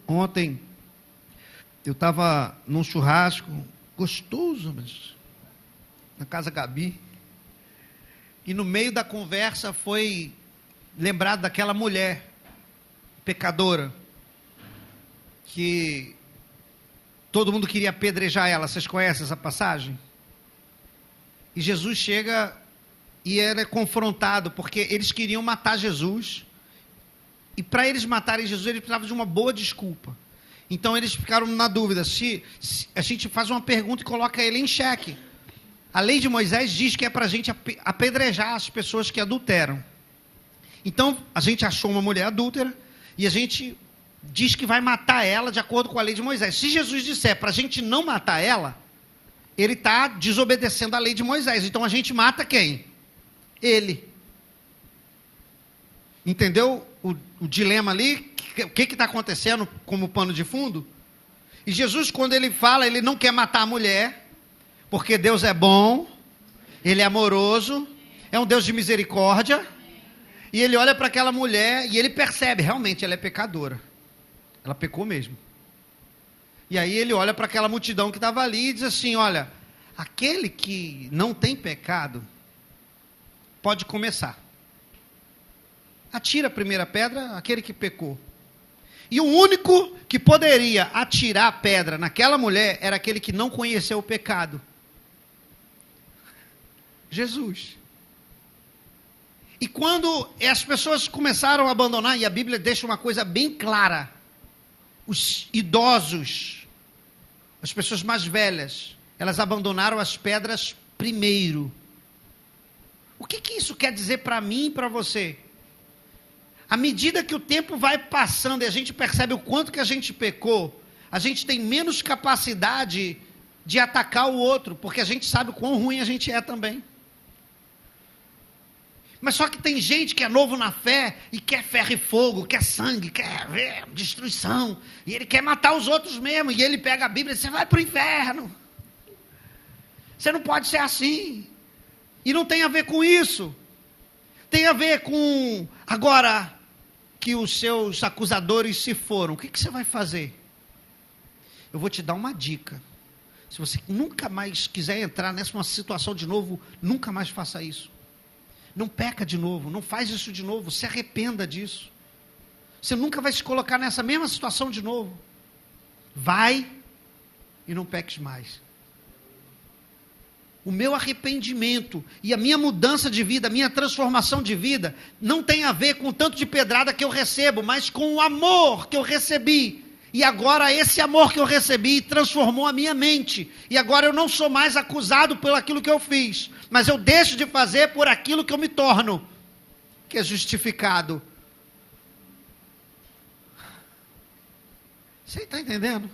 Ontem, eu estava num churrasco, gostoso, mas na casa Gabi, e no meio da conversa foi lembrado daquela mulher, pecadora, que todo mundo queria apedrejar ela. Vocês conhecem essa passagem? E Jesus chega e ele é confrontado, porque eles queriam matar Jesus, e para eles matarem Jesus, eles precisavam de uma boa desculpa. Então eles ficaram na dúvida, se a gente faz uma pergunta e coloca ele em xeque. A lei de Moisés diz que é para a gente apedrejar as pessoas que adulteram. Então a gente achou uma mulher adúltera, e a gente diz que vai matar ela de acordo com a lei de Moisés. Se Jesus disser para a gente não matar ela, ele está desobedecendo a lei de Moisés. Então a gente mata quem? Ele. Entendeu o dilema ali? O que está acontecendo como pano de fundo? E Jesus, quando ele fala, ele não quer matar a mulher, porque Deus é bom, Ele é amoroso, é um Deus de misericórdia, e ele olha para aquela mulher e ele percebe, realmente ela é pecadora. Ela pecou mesmo. E aí ele olha para aquela multidão que estava ali e diz assim, olha, aquele que não tem pecado, pode começar. Atira a primeira pedra, aquele que pecou. E o único que poderia atirar a pedra naquela mulher, era aquele que não conheceu o pecado. Jesus. E quando as pessoas começaram a abandonar, e a Bíblia deixa uma coisa bem clara, os idosos, as pessoas mais velhas, elas abandonaram as pedras primeiro. O que isso quer dizer para mim e para você? À medida que o tempo vai passando e a gente percebe o quanto que a gente pecou, a gente tem menos capacidade de atacar o outro, porque a gente sabe o quão ruim a gente é também. Mas só que tem gente que é novo na fé e quer ferro e fogo, quer sangue, quer destruição, e ele quer matar os outros mesmo, e ele pega a Bíblia e diz, você vai para o inferno, você não pode ser assim. E não tem a ver com isso, tem a ver com, agora, que os seus acusadores se foram, o que você vai fazer? Eu vou te dar uma dica. Se você nunca mais quiser entrar nessa situação de novo, nunca mais faça isso. Não peca de novo, não faz isso de novo, se arrependa disso. Você nunca vai se colocar nessa mesma situação de novo. Vai e não peques mais. O meu arrependimento e a minha mudança de vida, a minha transformação de vida, não tem a ver com o tanto de pedrada que eu recebo, mas com o amor que eu recebi. E agora esse amor que eu recebi transformou a minha mente. E agora eu não sou mais acusado pelo aquilo que eu fiz, mas eu deixo de fazer por aquilo que eu me torno, que é justificado. Você está entendendo?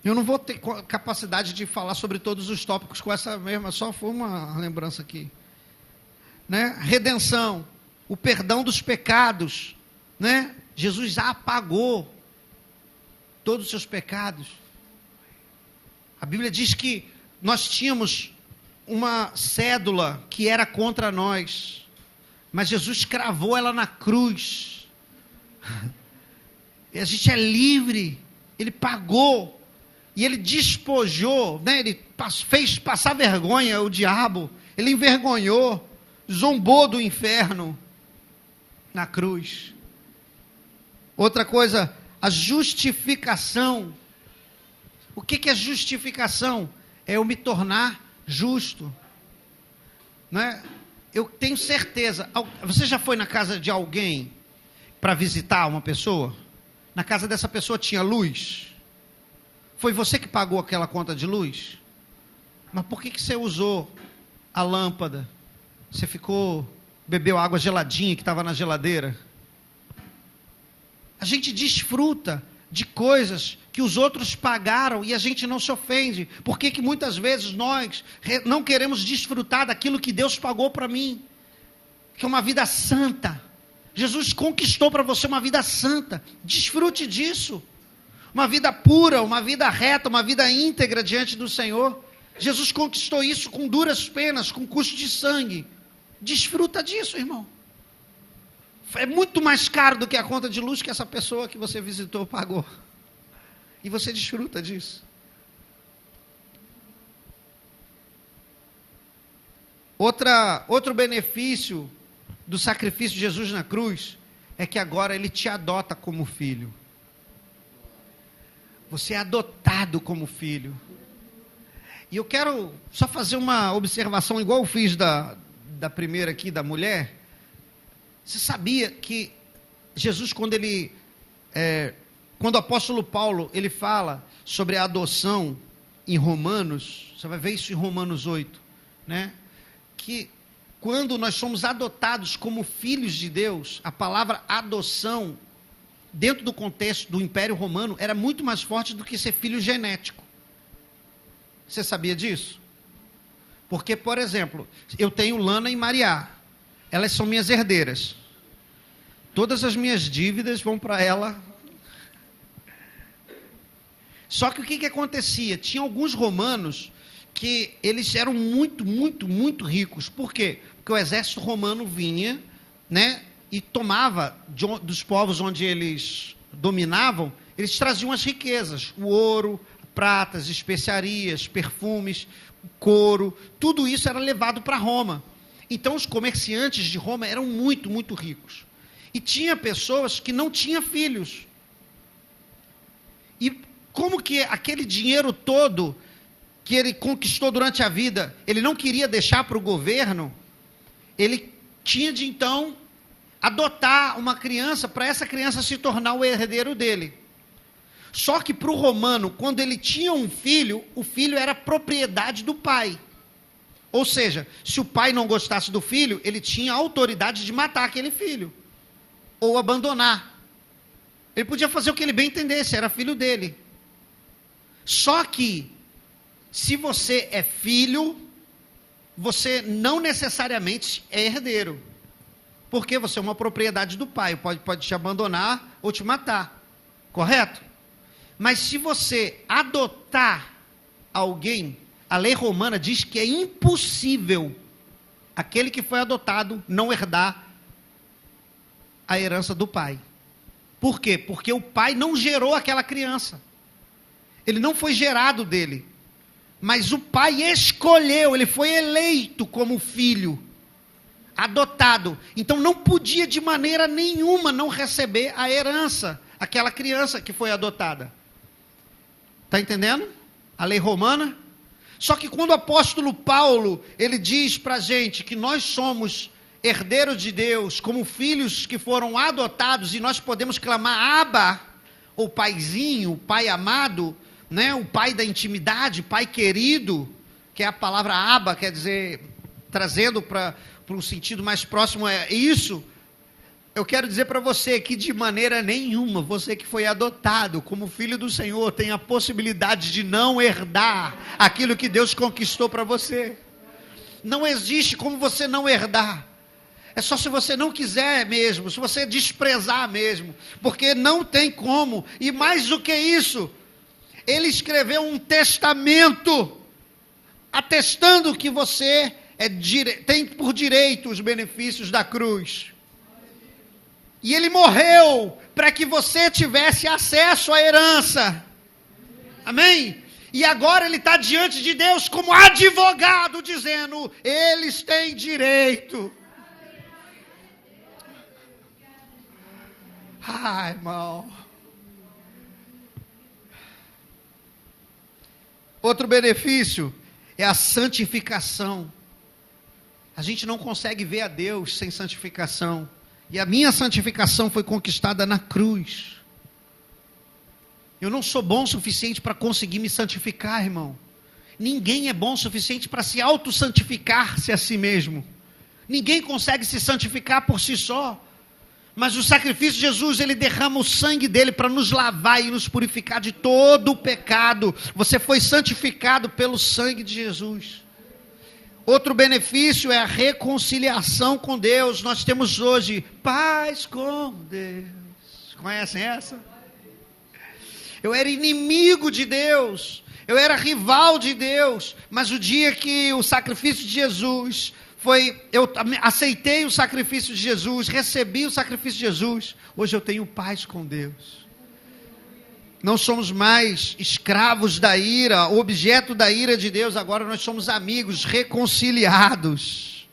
Eu não vou ter capacidade de falar sobre todos os tópicos com essa mesma, só foi uma lembrança aqui. Né? Redenção, o perdão dos pecados, né? Jesus apagou todos os seus pecados. A Bíblia diz que nós tínhamos uma cédula que era contra nós, mas Jesus cravou ela na cruz. E a gente é livre, ele pagou. E ele despojou, né? Ele fez passar vergonha o diabo, ele envergonhou, zombou do inferno na cruz. Outra coisa, a justificação. O que é justificação? É eu me tornar justo. Né? Eu tenho certeza, você já foi na casa de alguém para visitar uma pessoa? Na casa dessa pessoa tinha luz? Foi você que pagou aquela conta de luz? Mas por que você usou a lâmpada? Você bebeu água geladinha que estava na geladeira? A gente desfruta de coisas que os outros pagaram e a gente não se ofende. Por que muitas vezes nós não queremos desfrutar daquilo que Deus pagou para mim? Que é uma vida santa. Jesus conquistou para você uma vida santa. Desfrute disso. Uma vida pura, uma vida reta, uma vida íntegra diante do Senhor. Jesus conquistou isso com duras penas, com custo de sangue. Desfruta disso, irmão. É muito mais caro do que a conta de luz que essa pessoa que você visitou pagou. E você desfruta disso. Outro benefício do sacrifício de Jesus na cruz é que agora ele te adota como filho. Você é adotado como filho. E eu quero só fazer uma observação, igual eu fiz da primeira aqui, da mulher. Você sabia que Jesus, quando o apóstolo Paulo, ele fala sobre a adoção em Romanos, você vai ver isso em Romanos 8, né? Que quando nós somos adotados como filhos de Deus, a palavra adoção, dentro do contexto do Império Romano, era muito mais forte do que ser filho genético. Você sabia disso? Porque, por exemplo, eu tenho Lana e Mariá. Elas são minhas herdeiras. Todas as minhas dívidas vão para ela. Só que o que acontecia? Tinha alguns romanos que eles eram muito, muito, muito ricos. Por quê? Porque o exército romano vinha, né? E tomava dos povos onde eles dominavam, eles traziam as riquezas, o ouro, pratas, especiarias, perfumes, couro, tudo isso era levado para Roma. Então os comerciantes de Roma eram muito, muito ricos. E tinha pessoas que não tinham filhos. E como que aquele dinheiro todo que ele conquistou durante a vida, ele não queria deixar para o governo, ele tinha de então adotar uma criança, para essa criança se tornar o herdeiro dele. Só que para o romano, quando ele tinha um filho, o filho era propriedade do pai. Ou seja, se o pai não gostasse do filho, ele tinha a autoridade de matar aquele filho. Ou abandonar. Ele podia fazer o que ele bem entendesse, era filho dele. Só que, se você é filho, você não necessariamente é herdeiro. Porque você é uma propriedade do pai, pode te abandonar ou te matar. Correto? Mas se você adotar alguém, a lei romana diz que é impossível aquele que foi adotado não herdar a herança do pai. Por quê? Porque o pai não gerou aquela criança. Ele não foi gerado dele. Mas o pai escolheu, ele foi eleito como filho, adotado. Então não podia de maneira nenhuma não receber a herança, aquela criança que foi adotada. Está entendendo? A lei romana. Só que quando o apóstolo Paulo, ele diz para a gente que nós somos herdeiros de Deus, como filhos que foram adotados, e nós podemos clamar Abba, ou paizinho, pai amado, né? O pai da intimidade, pai querido, que é a palavra Abba, quer dizer, trazendo para um sentido mais próximo, é isso. Eu quero dizer para você que de maneira nenhuma, você que foi adotado como filho do Senhor, tem a possibilidade de não herdar aquilo que Deus conquistou para você. Não existe como você não herdar. É só se você não quiser mesmo, se você desprezar mesmo, porque não tem como. E mais do que isso, ele escreveu um testamento, atestando que você tem por direito os benefícios da cruz. E ele morreu para que você tivesse acesso à herança. Amém? E agora ele está diante de Deus como advogado, dizendo, eles têm direito. Ai, irmão. Outro benefício é a santificação. A gente não consegue ver a Deus sem santificação. E a minha santificação foi conquistada na cruz. Eu não sou bom o suficiente para conseguir me santificar, irmão. Ninguém é bom o suficiente para se auto-santificar-se a si mesmo. Ninguém consegue se santificar por si só. Mas o sacrifício de Jesus, ele derrama o sangue dele para nos lavar e nos purificar de todo o pecado. Você foi santificado pelo sangue de Jesus. Outro benefício é a reconciliação com Deus. Nós temos hoje paz com Deus. Conhecem essa? Eu era inimigo de Deus, eu era rival de Deus, mas o dia que o sacrifício de Jesus eu aceitei o sacrifício de Jesus, recebi o sacrifício de Jesus, hoje eu tenho paz com Deus. Não somos mais escravos da ira, objeto da ira de Deus, agora nós somos amigos, reconciliados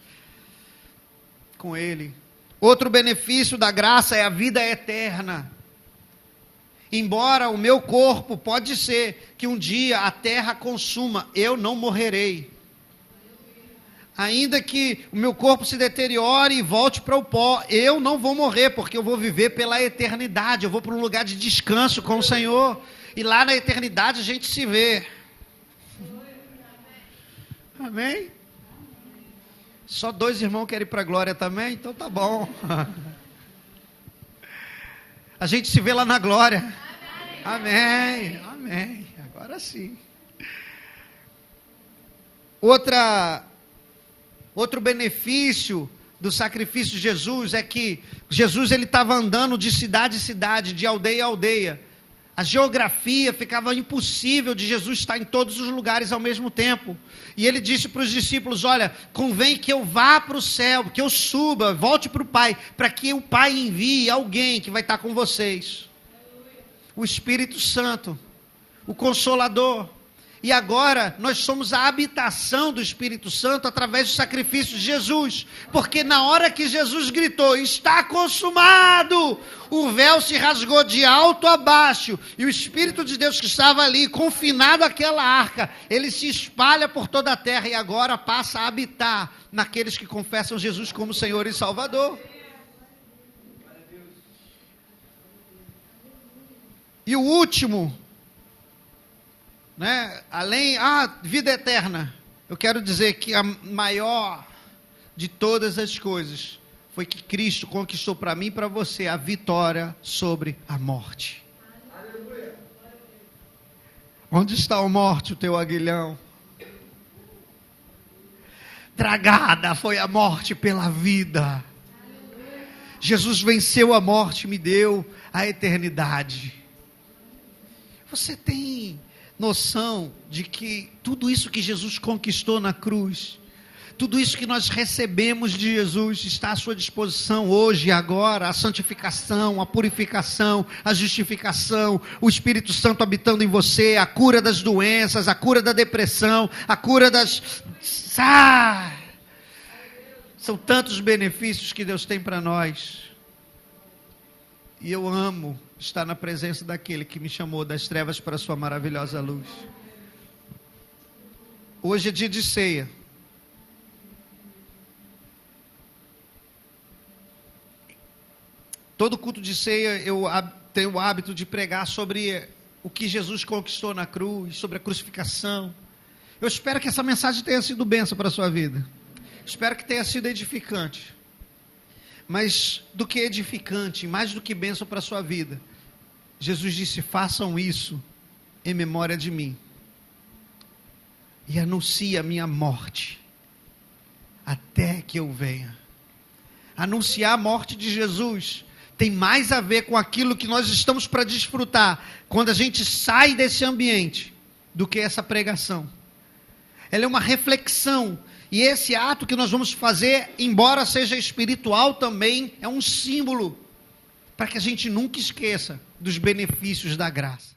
com Ele. Outro benefício da graça é a vida eterna. Embora o meu corpo, pode ser que um dia a terra consuma, eu não morrerei. Ainda que o meu corpo se deteriore e volte para o pó, eu não vou morrer, porque eu vou viver pela eternidade, eu vou para um lugar de descanso com o Senhor, e lá na eternidade a gente se vê. Amém? Só 2 irmãos querem ir para a glória também? Então tá bom. A gente se vê lá na glória. Amém, amém, agora sim. Outro benefício do sacrifício de Jesus é que Jesus ele estava andando de cidade em cidade, de aldeia a aldeia. A geografia ficava impossível de Jesus estar em todos os lugares ao mesmo tempo. E ele disse para os discípulos, olha, convém que eu vá para o céu, que eu suba, volte para o Pai, para que o Pai envie alguém que vai estar com vocês. O Espírito Santo, o Consolador. E agora nós somos a habitação do Espírito Santo através do sacrifício de Jesus. Porque na hora que Jesus gritou, está consumado, o véu se rasgou de alto a baixo. E o Espírito de Deus que estava ali, confinado àquela arca, ele se espalha por toda a terra e agora passa a habitar naqueles que confessam Jesus como Senhor e Salvador. E o último, né, além, vida eterna, eu quero dizer que a maior de todas as coisas foi que Cristo conquistou para mim e para você a vitória sobre a morte. Aleluia. Onde está a morte, o teu aguilhão? Tragada foi a morte pela vida. Aleluia. Jesus venceu a morte e me deu a eternidade. Você tem noção de que tudo isso que Jesus conquistou na cruz, Tudo isso que nós recebemos de Jesus está à sua disposição hoje e agora. A santificação, a purificação, a justificação, o Espírito Santo habitando em você, a cura das doenças, a cura da depressão, a cura das... São tantos benefícios que Deus tem para nós. E eu amo estar na presença daquele que me chamou das trevas para a sua maravilhosa luz. Hoje é dia de ceia. Todo culto de ceia eu tenho o hábito de pregar sobre o que Jesus conquistou na cruz, sobre a crucificação. Eu espero que essa mensagem tenha sido bênção para a sua vida. Espero que tenha sido edificante. Mas do que edificante, mais do que bênção para a sua vida, Jesus disse: façam isso em memória de mim. E anuncie a minha morte até que eu venha. Anunciar a morte de Jesus tem mais a ver com aquilo que nós estamos para desfrutar quando a gente sai desse ambiente do que essa pregação. Ela é uma reflexão, e esse ato que nós vamos fazer, embora seja espiritual também, é um símbolo para que a gente nunca esqueça dos benefícios da graça.